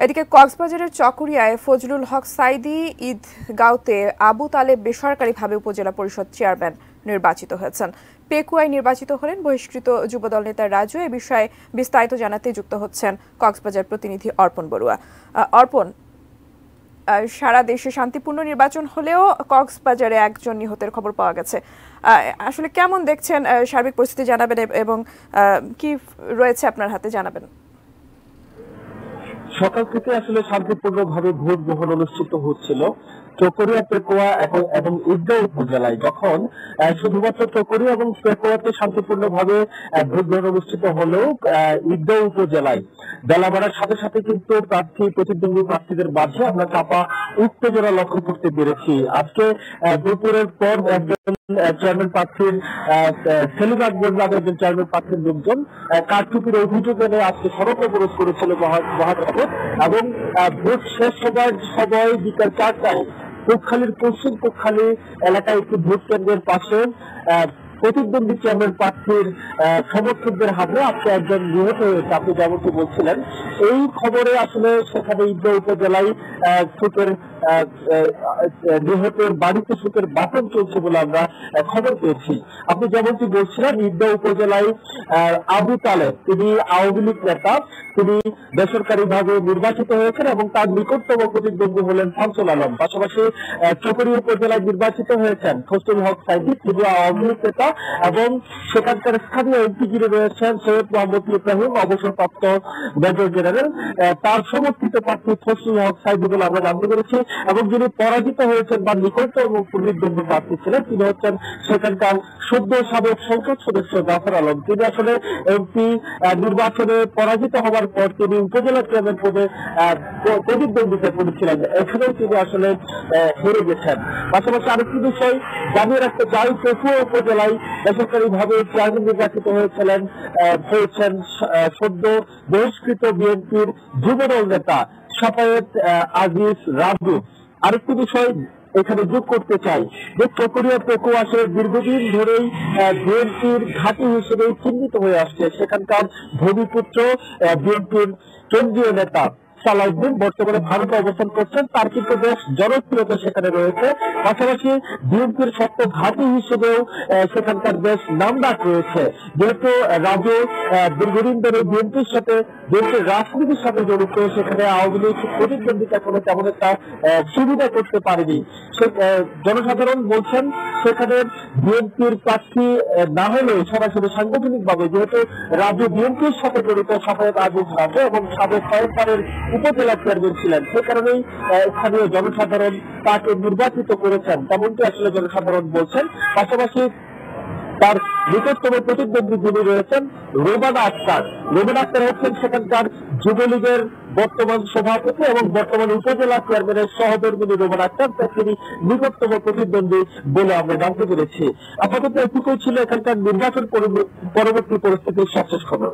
এদিকে কক্সবাজারের চকরিয়ায় ফজলুল হক সাইদি ঈদগাঁওতে আবু তালেব বেসরকারিভাবে উপজেলা পরিষদ চেয়ারম্যান নির্বাচিত হয়েছেন। পেকুয়ায় নির্বাচিত হলেন বহিষ্কৃত যুবদল নেতা রাজু। এ বিষয়ে বিস্তারিত জানাতে যুক্ত হচ্ছেন কক্সবাজার প্রতিনিধি অর্পণ বড়ুয়া। অর্পণ, সারা দেশে শান্তিপূর্ণ নির্বাচন হলেও কক্সবাজারে একজন নিহতের খবর পাওয়া গেছে। আসলে কেমন দেখছেন সার্বিক পরিস্থিতি জানাবেন এবং কি রয়েছে আপনার হাতে জানাবেন। সকাল থেকে আসলে শান্তিপূর্ণভাবে ভোট গ্রহণ অনুষ্ঠিত হচ্ছিল চকরিয়া, পেকুয়া এবং ঈদগাঁও উপজেলায়। যখন শুধুমাত্র চকরিয়া এবং পেকুয়াতে শান্তিপূর্ণভাবে ভোট গ্রহণ অনুষ্ঠিত হলেও ঈদগাঁও উপজেলায় বেলা বাড়ার সাথে সাথে কিন্তু প্রতিদ্বন্দ্বী প্রার্থীদের মাঝে আমরা চাপা উত্তেজনা লক্ষ্য করতে পেরেছি। আজকে দুপুরের পর একজন চেয়ারম্যান প্রার্থীর সেলিম আকবর নামে একজন চেয়ারম্যান প্রার্থীর লোকজন কারচুপির অভিযোগ এনে আজকে সড়ক অবরোধ করেছিল মহাসড়ক এবং ভোট শেষ হবার সময় বিকাল 4টায় কুকখালীর পশ্চিম কুকখালী এলাকায় একটি ভোট কেন্দ্রের পাশে প্রতিদ্বন্দ্বী চেয়ারম্যান প্রার্থীর সমর্থকদের হাতে আজকে একজন নিহত হয়েছে। আপনি যেমনটি বলছিলেন, এই খবরে আসলে সেখানে ঈদগাঁও উপজেলায় শোকের নিহতের বাড়িতে শোকের বাসন চলছে বলে আমরা খবর পেয়েছি। আপনি যেমনটি বলছিলেন, ঈদগাঁও উপজেলায় আবু তালেব, তিনি আওয়ামী লীগ নেতা, তিনি বেসরকারিভাবে নির্বাচিত হয়েছেন এবং তার নিকটতম প্রতিদ্বন্দ্বী হলেন শামসুল আলম। পাশাপাশি চকরিয়া উপজেলায় নির্বাচিত হয়েছেন ফজলুল হক সাইদি, তিনি আওয়ামী লীগ নেতা এবং সেখানকার স্থানীয় এমপি যিনি রয়েছেন সৈয়দ মোহাম্মদ ইব্রাহিম, অবসরপ্রাপ্ত মেজর জেনারেল, তার সমর্থিত প্রার্থী ফজলুল হক সাইদি বলে আমরা জানতে পেরেছি। এবং যিনি পরাজিত হয়েছেন বা নিকটতম প্রতিদ্বন্দ্বী প্রার্থী ছিলেন তিনি হচ্ছেন সেখানকার সদ্য সাবেক সংসদ সদস্য জাফর আলম। তিনি আসলে এমপি নির্বাচনে পরাজিত হওয়ার পর তিনি উপজেলা চেয়ারম্যান পদে প্রতিদ্বন্দ্বিতা করেছিলেন, এখানেও তিনি আসলে হেরে গেছেন। পাশাপাশি আরেকটি বিষয় জানিয়ে রাখতে চাই, পেকুয়া উপজেলায় বেসরকারিভাবে চেয়ারম্যান নির্বাচিত হয়েছেন সদ্য বহিষ্কৃত বিএনপির যুবদল নেতা শাফায়েত আজিজ রাজু। আরেকটি বিষয় এখানে যোগ করতে চাই যে চকরিয়া পেকুয়া আসলে দীর্ঘদিন ধরেই বিএনপির ঘাঁটি হিসেবে চিহ্নিত হয়ে আসছে। সেখানকার ভূমিপুত্র বিএনপির কেন্দ্রীয় নেতা সালাউদ্দিন বর্তমানে ভারতে অবস্থান করছেন, তার কিন্তু বেশ জনপ্রিয়তা সেখানে রয়েছে। পাশাপাশি বিএনপির শক্ত ঘাঁটি হিসেবেও সেখানকার বেশ নামডাক রয়েছে। যেহেতু রাজু দীর্ঘদিন ধরে বিএনপির রাজনীতির সাথে জড়িত, সেখানে আওয়ামী লীগ প্রতিদ্বন্দ্বিতা করে তেমন একটা সুবিধা করতে পারেনি। জনসাধারণ বলছেন সেখানে বিএনপির প্রার্থী না হলেও সরাসরি সাংগঠনিক ভাবে যেহেতু রাজু বিএনপির সাথে জড়িত শাফায়েত আজিজ রাজু এবং সাবেক কয়েকবারের উপজেলা চেয়ারম্যান ছিলেন, সে কারণেই স্থানীয় জনসাধারণ তাকে নির্বাচিত করেছেন, তেমনটি আসলে জনসাধারণ বলছেন। পাশাপাশি তার নিকটতম প্রতিদ্বন্দ্বী যিনি রয়েছেন রোবানা আক্তার হচ্ছেন সেখানকার যুবলীগের বর্তমান সভাপতি এবং বর্তমান উপজেলা চেয়ারম্যানের সহধর্মিনী রোবানা আক্তার, তিনি নিকটতম প্রতিদ্বন্দ্বী বলে আমরা জানতে পেরেছি। আপাতত এটুকুই ছিল এখানকার নির্বাচন পরবর্তী পরিস্থিতির সবশেষ খবর।